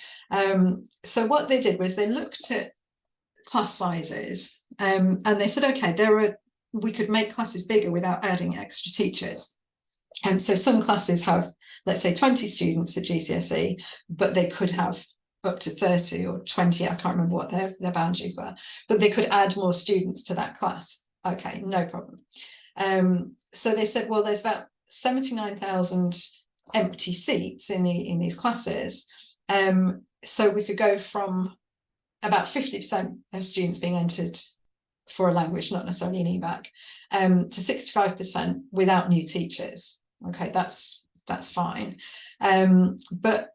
So what they did was they looked at class sizes, and they said, okay, we could make classes bigger without adding extra teachers. So some classes have, let's say, 20 students at GCSE, but they could have up to 30 or 20, I can't remember what their boundaries were, but they could add more students to that class. Okay, no problem. So they said, well, there's about 79,000 empty seats in these classes. So we could go from about 50% of students being entered for a language, not necessarily an EBacc, to 65% without new teachers. Okay, that's fine. But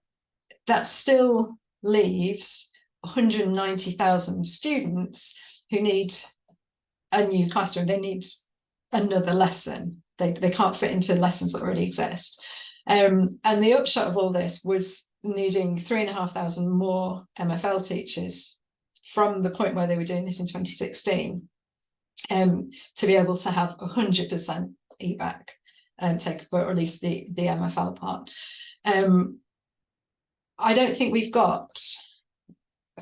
that still leaves 190,000 students who need a new classroom. They need another lesson. They can't fit into lessons that already exist. And the upshot of all this was needing 3,500 more MFL teachers from the point where they were doing this in 2016 to be able to have 100% EBacc take, or at least the MFL part. I don't think we've got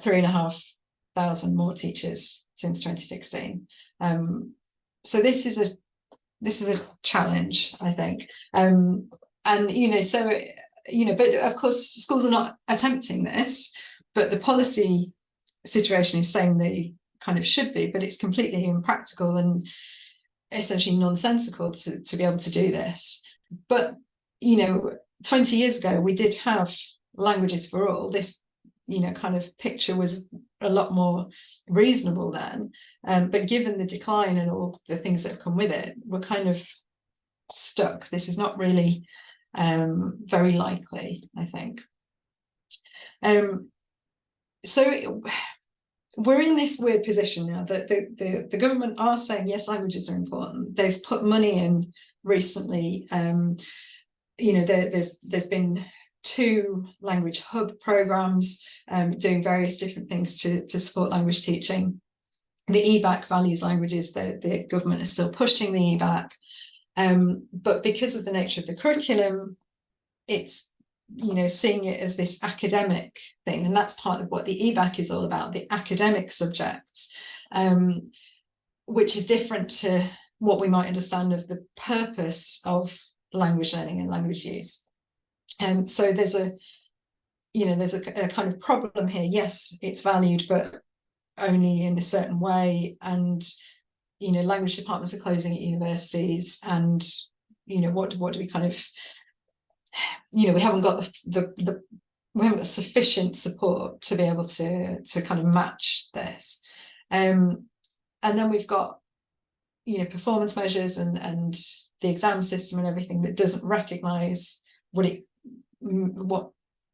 3,500 more teachers since 2016. So this is a challenge, I think. And so but of course schools are not attempting this, but the policy situation is saying they kind of should be, but it's completely impractical and essentially nonsensical to be able to do this. But 20 years ago we did have languages for all. This kind of picture was a lot more reasonable then, but given the decline and all the things that have come with it, we're kind of stuck. This is not really very likely, I think. So we're in this weird position now that the government are saying yes, languages are important. They've put money in recently. There's been 2 language hub programs doing various different things to support language teaching. The EBacc values languages. The government is still pushing the EBacc, but because of the nature of the curriculum, it's seeing it as this academic thing, and that's part of what the EBacc is all about, the academic subjects, which is different to what we might understand of the purpose of language learning and language use. So there's a kind of problem here. Yes, it's valued, but only in a certain way, and language departments are closing at universities, and what do we kind of we haven't got we haven't got sufficient support to be able to kind of match this, and then we've got performance measures and the exam system and everything that doesn't recognize what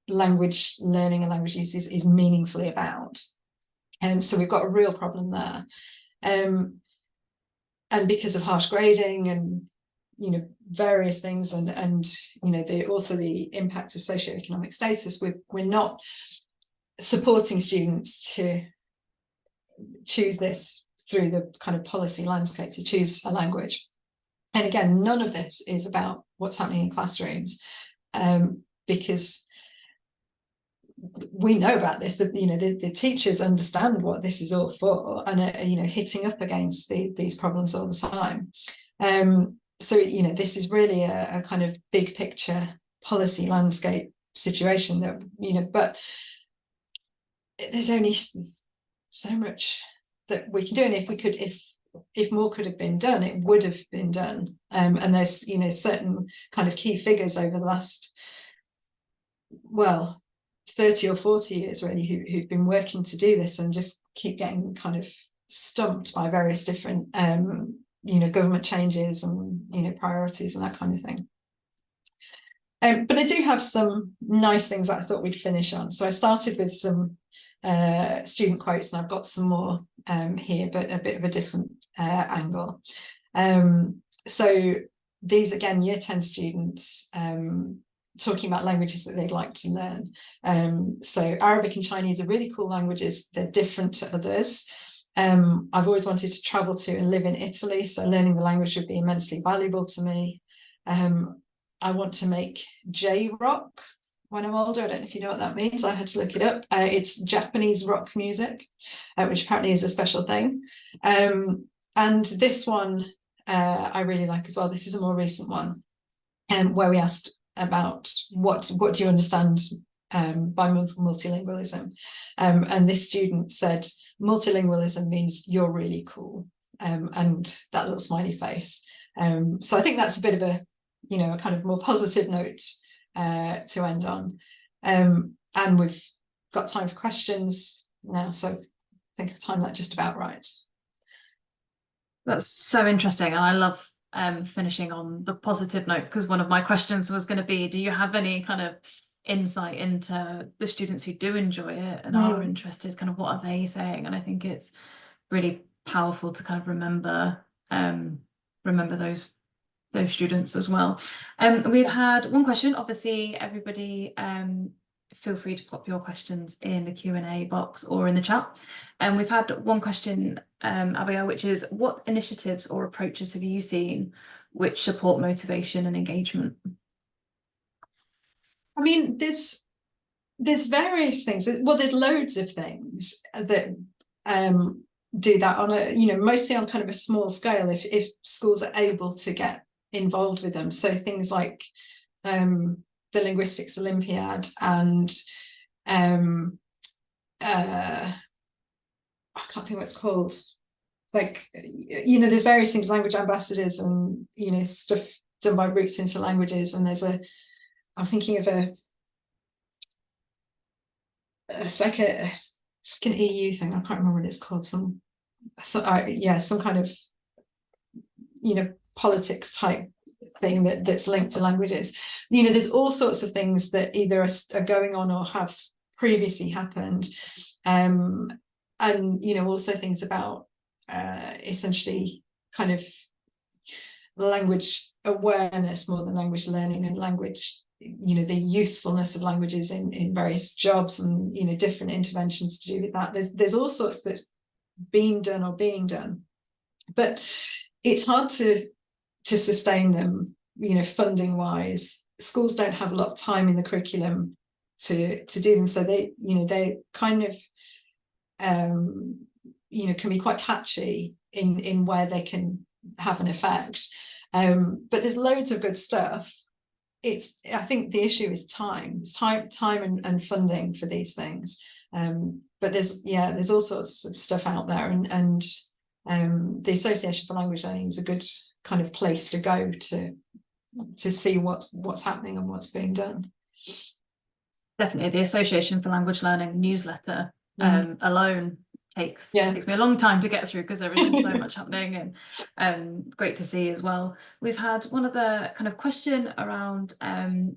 language learning and language use is meaningfully about. So we've got a real problem there, and because of harsh grading and various things, and also the impact of socioeconomic status, we're not supporting students to choose this through the kind of policy landscape, to choose a language. And again, none of this is about what's happening in classrooms, because we know about this, that the teachers understand what this is all for, and are hitting up against these problems all the time. So this is really a kind of big picture policy landscape situation that but there's only so much that we can do, and if more could have been done, it would have been done. And there's certain kind of key figures over the last 30 or 40 years really who've been working to do this, and just keep getting kind of stumped by various different government changes and priorities and that kind of thing. But I do have some nice things that I thought we'd finish on. So I started with some student quotes, and I've got some more here, but a bit of a different angle. So these, again, year 10 students talking about languages that they'd like to learn. So Arabic and Chinese are really cool languages. They're different to others. I've always wanted to travel to and live in Italy, so learning the language would be immensely valuable to me. I want to make J-rock when I'm older. I don't know if you know what that means. I had to look it up. It's Japanese rock music, which apparently is a special thing. And this one I really like as well. This is a more recent one, where we asked about what do you understand by multilingualism, and this student said multilingualism means you're really cool, and that little smiley face. So I think that's a bit of a a kind of more positive note to end on, and we've got time for questions now, so I think I've timed that just about right. That's so interesting, and I love finishing on the positive note, because one of my questions was going to be, do you have any kind of insight into the students who do enjoy it and are interested, kind of what are they saying? And I think it's really powerful to kind of remember those students as well. We've had one question. Obviously everybody feel free to pop your questions in the Q&A box or in the chat. And we've had one question, Abigail, which is, what initiatives or approaches have you seen which support motivation and engagement? I mean, there's various things. Well, there's loads of things that do that on a, mostly on kind of a small scale if schools are able to get involved with them. So things like the Linguistics Olympiad and I can't think what it's called. Like, there's various things, language ambassadors and, stuff done by Roots into Languages. And I'm thinking of it's like an EU thing. I can't remember what it's called. Some kind of, politics type thing that's linked to languages. There's all sorts of things that either are going on or have previously happened. And, also things about essentially kind of language awareness more than language learning, and language, the usefulness of languages in various jobs, and different interventions to do with that. There's all sorts that's been done or being done, but it's hard to sustain them, funding wise. Schools don't have a lot of time in the curriculum to do them, so they kind of can be quite patchy in where they can have an effect. But there's loads of good stuff. I think the issue is time and funding for these things. But there's all sorts of stuff out there, and the Association for Language Learning is a good kind of place to go to see what's happening and what's being done. Definitely, the Association for Language Learning newsletter alone takes me a long time to get through, because there is just so much happening, and great to see as well. We've had one of the kind of question around kind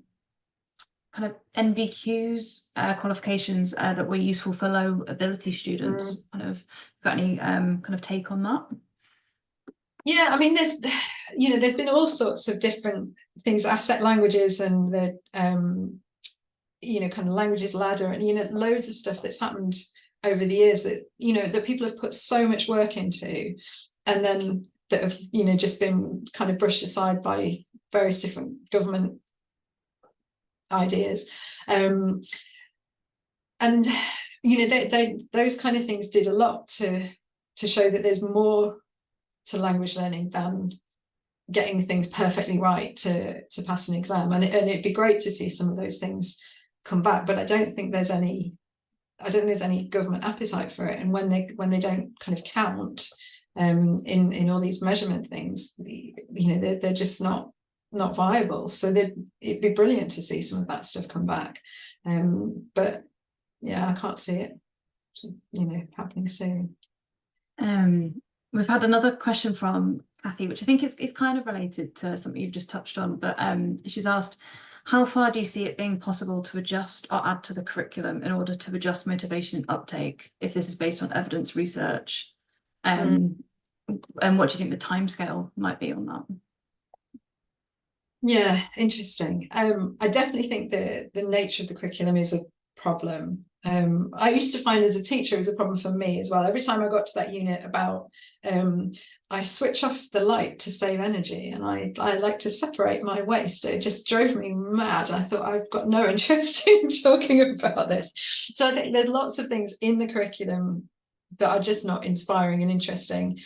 of NVQs qualifications that were useful for low ability students. Kind of got any kind of take on that? Yeah, I mean, there's been all sorts of different things, asset languages and the kind of languages ladder, and loads of stuff that's happened over the years that that people have put so much work into, and then that have just been kind of brushed aside by various different government ideas, and those kind of things did a lot to show that there's more to language learning than getting things perfectly right to pass an exam, and it'd be great to see some of those things come back, but I don't think there's any government appetite for it. And when they don't kind of count in all these measurement things, they're just not viable. So it'd be brilliant to see some of that stuff come back, but yeah, I can't see it happening soon. We've had another question from Kathy, which I think is kind of related to something you've just touched on, but she's asked, how far do you see it being possible to adjust or add to the curriculum in order to adjust motivation uptake, if this is based on evidence research? And what do you think the timescale might be on that? Yeah, interesting. I definitely think the nature of the curriculum is a problem. I used to find as a teacher it was a problem for me as well. Every time I got to that unit about I switch off the light to save energy, and I like to separate my waste. It just drove me mad. I thought, I've got no interest in talking about this. So I think there's lots of things in the curriculum that are just not inspiring and interesting,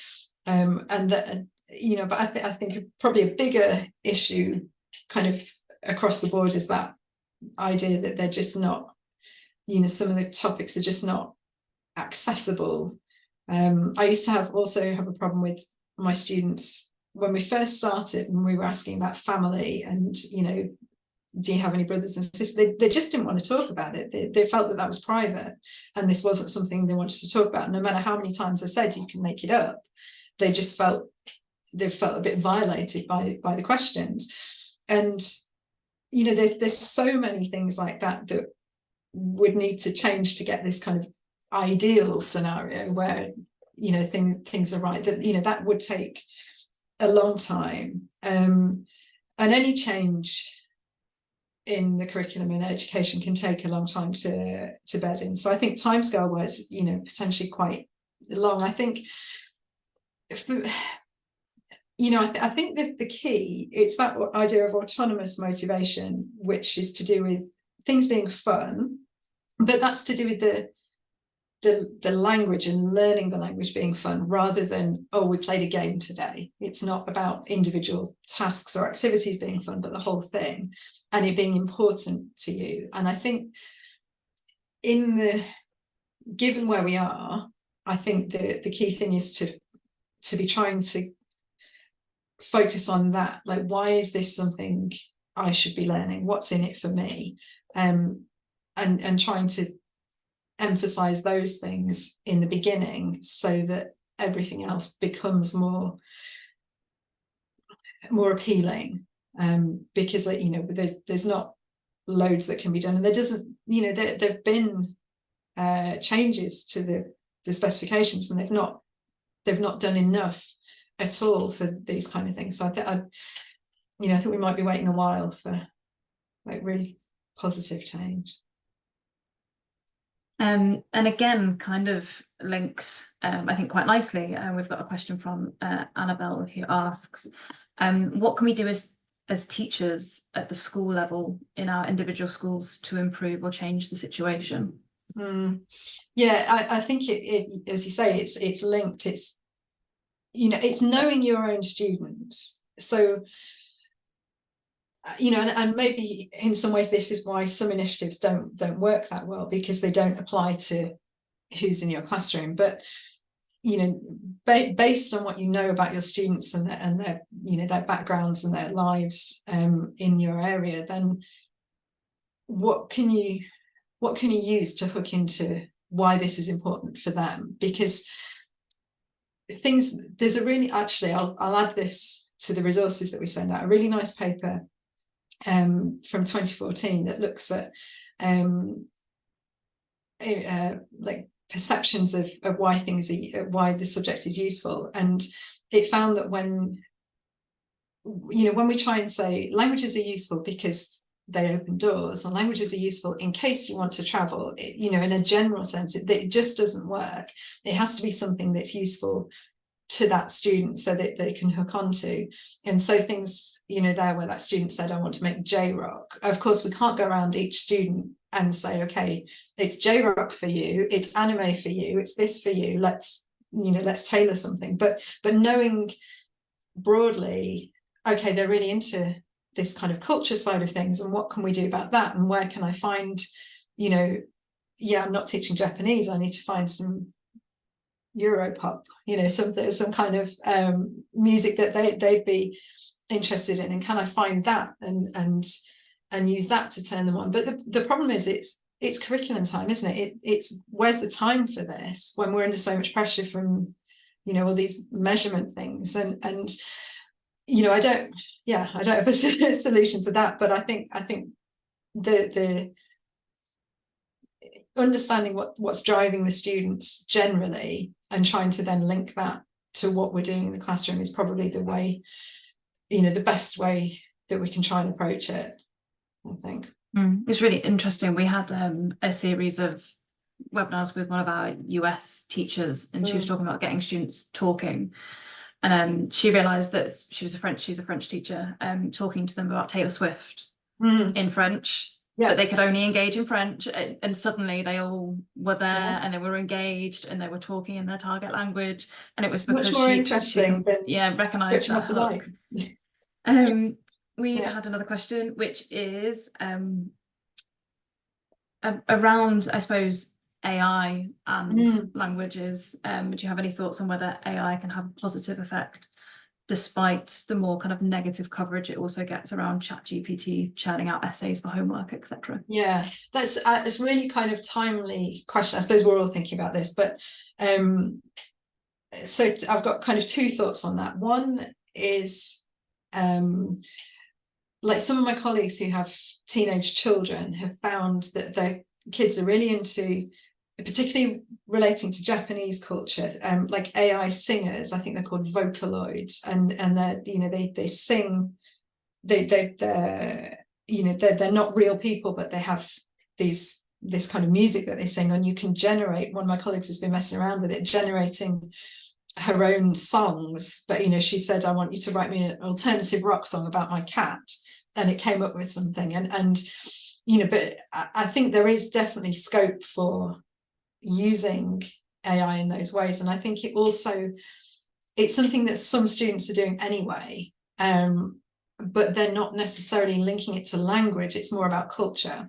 and that but I think probably a bigger issue kind of across the board is that idea that they're just not, some of the topics are just not accessible. I used to also have a problem with my students when we first started, and we were asking about family and, do you have any brothers and sisters? They just didn't want to talk about it. They felt that was private, and this wasn't something they wanted to talk about. No matter how many times I said you can make it up, they just felt a bit violated by the questions. And there's so many things like that would need to change to get this kind of ideal scenario where things are right, that would take a long time, and any change in the curriculum in education can take a long time to bed in. So I think timescale was, you know, potentially quite long. I think, you know, I think that the key, it's that idea of autonomous motivation, which is to do with things being fun, but that's to do with the language and learning the language being fun, rather than, oh, we played a game today. It's not about individual tasks or activities being fun, but the whole thing, and it being important to you. And I think given where we are, I think the key thing is to be trying to focus on that. Like, why is this something I should be learning? What's in it for me? And trying to emphasize those things in the beginning, so that everything else becomes more appealing, because, you know, there's not loads that can be done, and there doesn't, you know, there've been changes to the specifications, and they've not done enough at all for these kind of things. So I think we might be waiting a while for like really positive change. And again, kind of links, I think, quite nicely. We've got a question from Annabelle, who asks, what can we do as teachers at the school level in our individual schools to improve or change the situation? Yeah, I think it, as you say, it's linked. It's, you know, it's knowing your own students. So, you know, and maybe in some ways this is why some initiatives don't work that well, because they don't apply to who's in your classroom. But, you know, based on what you know about your students and their you know, their backgrounds and their lives in your area, then what can you use to hook into why this is important for them? Because there's a really, actually, I'll add this to the resources that we send out, a really nice paper from 2014 that looks at like perceptions of why why the subject is useful. And it found that when we try and say languages are useful because they open doors, and languages are useful in case you want to travel, you know, in a general sense, it just doesn't work. It has to be something that's useful to that student so that they can hook onto. And so things, you know, there where that student said, I want to make J-rock. Of course, we can't go around each student and say, okay, it's J-rock for you, it's anime for you, it's this for you, let's tailor something. But knowing broadly, okay, they're really into this kind of culture side of things, and what can we do about that? And where can I find, you know, yeah, I'm not teaching Japanese, I need to find some Europop, you know, some kind of music that they'd be interested in, and can I find that and use that to turn them on? But the problem is it's curriculum time, isn't it? It's where's the time for this when we're under so much pressure from, you know, all these measurement things, and you know, I don't have a solution to that, but I think the understanding what's driving the students generally and trying to then link that to what we're doing in the classroom is probably the way, you know, the best way that we can try and approach it, I think. It's really interesting. We had a series of webinars with one of our US teachers, and she was talking about getting students talking, and she realized that she's a French teacher, talking to them about Taylor Swift in French. Yeah. But they could only engage in French, and suddenly they all were there, and they were engaged, and they were talking in their target language, and it was because much more interesting she recognized that hook. We had another question, which is around, I suppose, AI and languages. Do you have any thoughts on whether AI can have a positive effect, despite the more kind of negative coverage it also gets around ChatGPT churning out essays for homework, etc.? Yeah, that's it's really kind of timely question. I suppose we're all thinking about this, but so I've got kind of two thoughts on that. One is like some of my colleagues who have teenage children have found that their kids are really into, particularly relating to Japanese culture, like AI singers. I think they're called Vocaloids, and they're, you know, they sing, they're you know, they're not real people, but they have this kind of music that they sing, and you can generate, one of my colleagues has been messing around with it, generating her own songs. But, you know, she said, I want you to write me an alternative rock song about my cat, and it came up with something. And you know, but I think there is definitely scope for using AI in those ways. And I think it's something that some students are doing anyway, but they're not necessarily linking it to language. It's more about culture.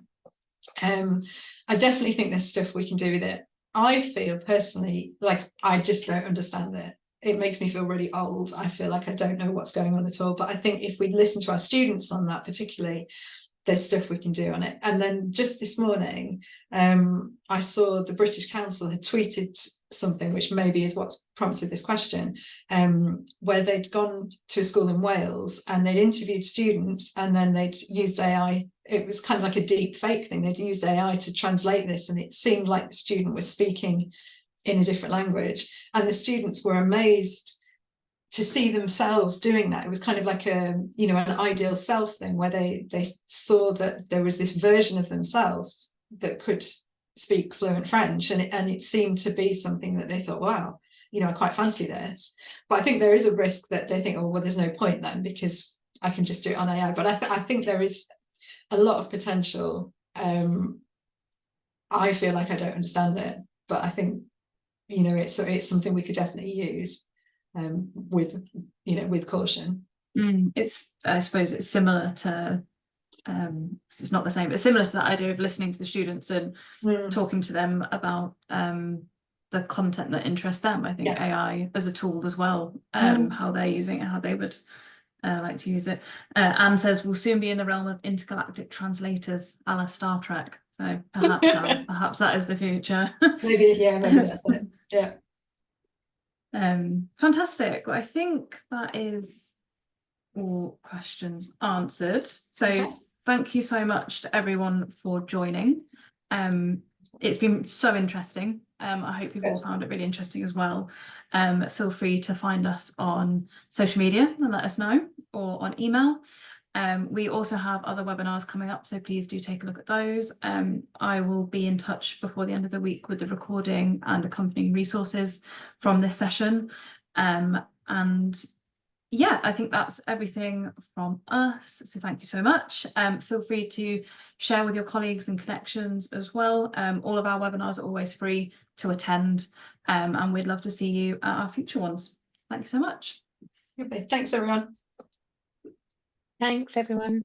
I definitely think there's stuff we can do with it. I feel personally like I just don't understand it. It makes me feel really old. I feel like I don't know what's going on at all. But I think if we listen to our students on that particularly, there's stuff we can do on it. And then just this morning, I saw the British Council had tweeted something, which maybe is what's prompted this question, where they'd gone to a school in Wales and they'd interviewed students, and then they'd used AI. It was kind of like a deep fake thing. They'd used AI to translate this, and it seemed like the student was speaking in a different language, and the students were amazed to see themselves doing that. It was kind of like a, you know, an ideal self thing, where they saw that there was this version of themselves that could speak fluent French, and it seemed to be something that they thought, wow, you know, I quite fancy this. But I think there is a risk that they think, oh well, there's no point then, because I can just do it on AI. But I think there is a lot of potential. I feel like I don't understand it, but I think, you know, it's something we could definitely use, with, you know, with caution. It's, I suppose it's similar to, it's not the same, but similar to that idea of listening to the students and talking to them about the content that interests them. I think AI as a tool as well, how they're using it, how they would like to use it. Anne says we'll soon be in the realm of intergalactic translators a la Star Trek. So perhaps perhaps that is the future. maybe that's it. Yeah. Fantastic. Well, I think that is all questions answered. So thank you so much to everyone for joining. It's been so interesting. I hope you've all found it really interesting as well. Feel free to find us on social media and let us know, or on email. We also have other webinars coming up, so please do take a look at those. I will be in touch before the end of the week with the recording and accompanying resources from this session. And yeah, I think that's everything from us. So thank you so much. Feel free to share with your colleagues and connections as well. All of our webinars are always free to attend, and we'd love to see you at our future ones. Thank you so much. Okay, thanks everyone. Thanks everyone.